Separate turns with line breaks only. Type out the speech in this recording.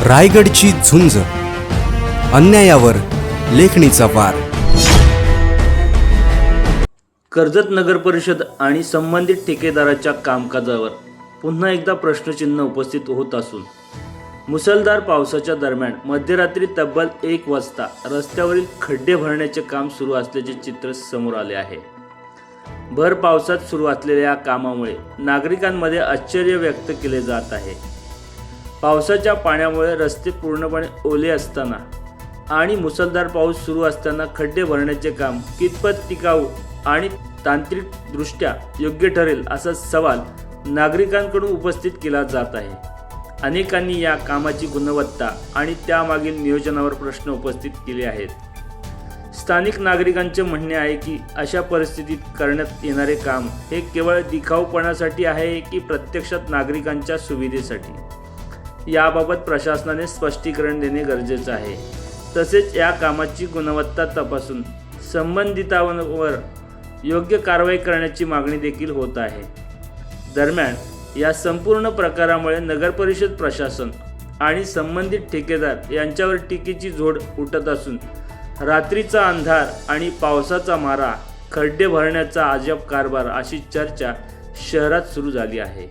रायगडची झुंज, अन्यायावर लेखणीचा वार.
कर्जत नगर परिषद आणि संबंधित ठेकेदाराच्या कामकाजावर पुन्हा एकदा प्रश्नचिन्ह उपस्थित होत असून मुसळधार पावसाच्या दरम्यान मध्यरात्री तब्बल 1 वाजता रस्त्यावरील खड्डे भरण्याचे काम सुरू असल्याचे चित्र समोर आले आहे. भर पावसात सुरू असलेल्या या कामामुळे नागरिकांमध्ये आश्चर्य व्यक्त केले जात आहे. पावसाच्या पाण्यामुळे रस्ते पूर्णपणे ओले असताना आणि मुसळधार पाऊस सुरू असताना खड्डे भरण्याचे काम कितपत टिकाऊ आणि तांत्रिकदृष्ट्या योग्य ठरेल असा सवाल नागरिकांकडून उपस्थित केला जात आहे. अनेकांनी या कामाची गुणवत्ता आणि त्यामागील नियोजनावर प्रश्न उपस्थित केले आहेत. स्थानिक नागरिकांचे म्हणणे आहे की अशा परिस्थितीत करण्यात येणारे काम हे केवळ दिखाऊपणासाठी आहे की प्रत्यक्षात नागरिकांच्या सुविधेसाठी. याबाबत प्रशासनाने स्पष्टीकरण देणे गरजेचे आहे. तसेच या कामाची गुणवत्ता तपासून संबंधितांवर योग्य कारवाई करण्याची मागणी देखील होत आहे. दरम्यान या संपूर्ण प्रकारामुळे नगरपरिषद प्रशासन आणि संबंधित ठेकेदार यांच्यावर टीकेची झोड उठत असून रात्रीचा अंधार आणि पावसाचा मारा, खड्डे भरण्याचा अजब कारभार अशी चर्चा शहरात सुरू झाली आहे.